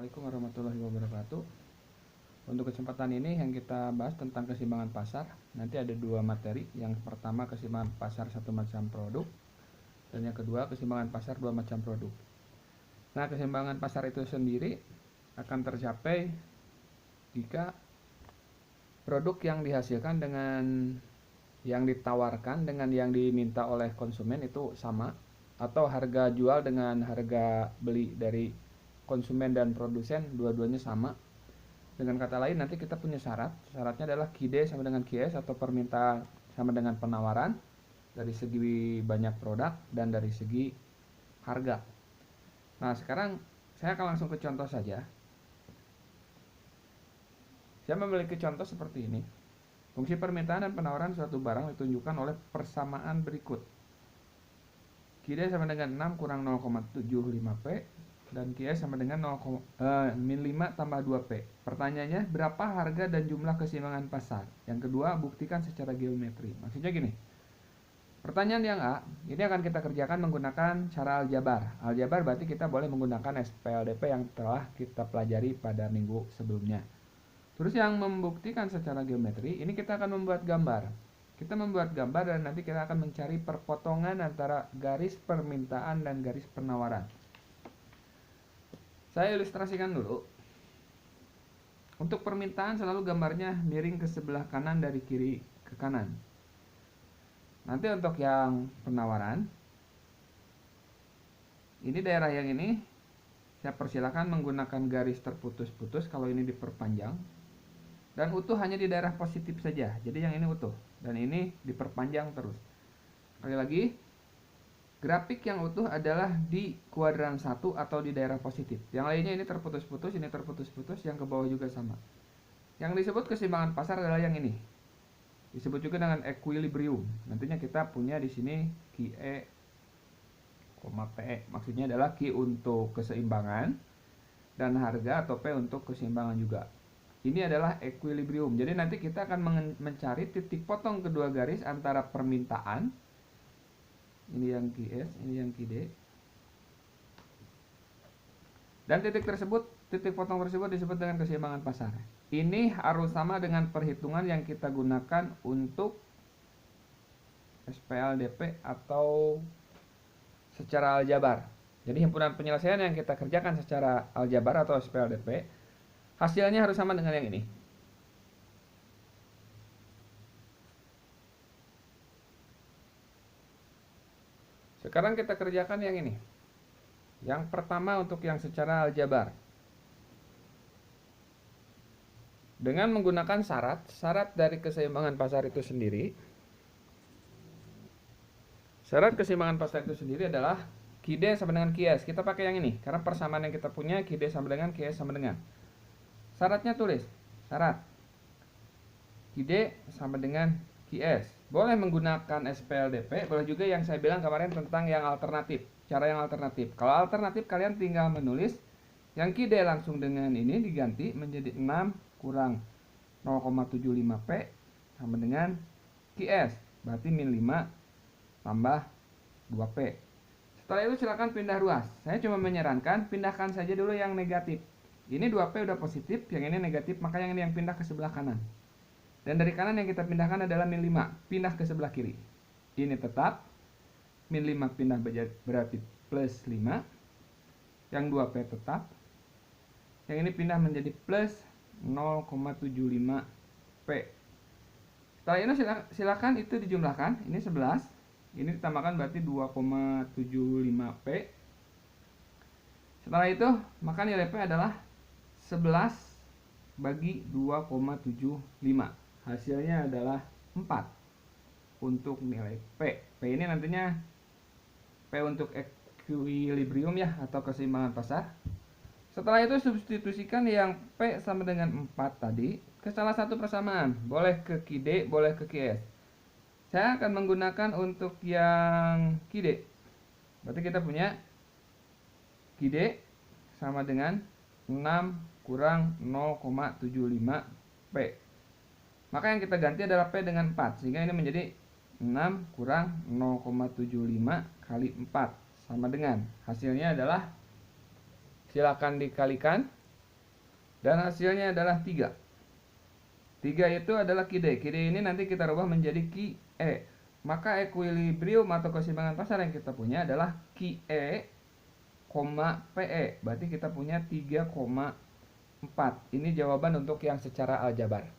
Assalamualaikum warahmatullahi wabarakatuh. Untuk kesempatan ini yang kita bahas tentang keseimbangan pasar. Nanti ada dua materi. Yang pertama keseimbangan pasar satu macam produk, dan yang kedua keseimbangan pasar dua macam produk. Nah, keseimbangan pasar itu sendiri akan tercapai jika produk yang dihasilkan dengan yang ditawarkan dengan yang diminta oleh konsumen itu sama, atau harga jual dengan harga beli dari konsumen dan produsen dua-duanya sama. Dengan kata lain, nanti kita punya syaratnya adalah QD sama dengan QS, atau permintaan sama dengan penawaran dari segi banyak produk dan dari segi harga. Nah, sekarang saya akan langsung ke contoh saja. Saya memiliki contoh seperti ini. Fungsi permintaan dan penawaran suatu barang ditunjukkan oleh persamaan berikut. QD sama dengan 6 kurang 0,75P, dan QS sama dengan min 5 tambah 2P. Pertanyaannya, berapa harga dan jumlah keseimbangan pasar? Yang kedua, buktikan secara geometri. Maksudnya gini, pertanyaan yang A, ini akan kita kerjakan menggunakan cara aljabar. Aljabar berarti kita boleh menggunakan SPLDP yang telah kita pelajari pada minggu sebelumnya. Terus yang membuktikan secara geometri, ini kita akan membuat gambar. Kita membuat gambar dan nanti kita akan mencari perpotongan antara garis permintaan dan garis penawaran. Saya ilustrasikan dulu. Untuk permintaan selalu gambarnya miring ke sebelah kanan dari kiri ke kanan. Nanti untuk yang penawaran, ini daerah yang ini saya persilakan menggunakan garis terputus-putus kalau ini diperpanjang, dan utuh hanya di daerah positif saja. Jadi yang ini utuh dan ini diperpanjang terus. Sekali lagi, grafik yang utuh adalah di kuadran 1 atau di daerah positif. Yang lainnya ini terputus-putus, ini terputus-putus, yang ke bawah juga sama. Yang disebut keseimbangan pasar adalah yang ini. Disebut juga dengan equilibrium. Nantinya kita punya di sini QE, PE. Maksudnya adalah Q untuk keseimbangan dan harga atau P untuk keseimbangan juga. Ini adalah equilibrium. Jadi nanti kita akan mencari titik potong kedua garis antara permintaan, ini yang QS, ini yang QD, dan titik potong tersebut disebut dengan keseimbangan pasar. Ini harus sama dengan perhitungan yang kita gunakan untuk SPLDP atau secara aljabar. Jadi himpunan penyelesaian yang kita kerjakan secara aljabar atau SPLDP, hasilnya harus sama dengan yang ini. Sekarang kita kerjakan yang ini. Yang pertama untuk yang secara aljabar. Dengan menggunakan syarat dari keseimbangan pasar itu sendiri. Syarat keseimbangan pasar itu sendiri adalah QD sama dengan QS. Kita pakai yang ini karena persamaan yang kita punya QD sama dengan QS sama dengan. Syaratnya tulis, syarat QD sama dengan QS. Boleh menggunakan SPLDP, boleh juga yang saya bilang kemarin tentang yang alternatif, cara yang alternatif. Kalau alternatif kalian tinggal menulis yang QD langsung dengan ini diganti menjadi 6 kurang 0,75P sama dengan QS, berarti min 5 tambah 2P. Setelah itu silakan pindah ruas. Saya cuma menyarankan pindahkan saja dulu yang negatif. Ini 2P udah positif, yang ini negatif, maka yang ini yang pindah ke sebelah kanan. Dan dari kanan yang kita pindahkan adalah min 5, pindah ke sebelah kiri. Ini tetap, min 5 pindah berarti plus 5. Yang 2P tetap. Yang ini pindah menjadi plus 0,75P. Setelah ini silakan itu dijumlahkan, ini 11. Ini ditambahkan berarti 2,75P. Setelah itu, maka nilai P adalah 11 bagi 2,75. Hasilnya adalah 4 untuk nilai P. P ini nantinya P untuk equilibrium ya, atau keseimbangan pasar. Setelah itu substitusikan yang P sama dengan 4 tadi ke salah satu persamaan. Boleh ke QD, boleh ke QS. Saya akan menggunakan untuk yang QD. Berarti kita punya QD sama dengan 6 kurang 0,75P. Maka yang kita ganti adalah P dengan 4, sehingga ini menjadi 6 kurang 0,75 kali 4 sama dengan, hasilnya adalah silakan dikalikan Dan hasilnya adalah 3. 3 itu adalah QD. QD ini nanti kita rubah menjadi QE. Maka equilibrium atau keseimbangan pasar yang kita punya adalah QE, PE. Berarti kita punya 3,4. Ini jawaban untuk yang secara aljabar.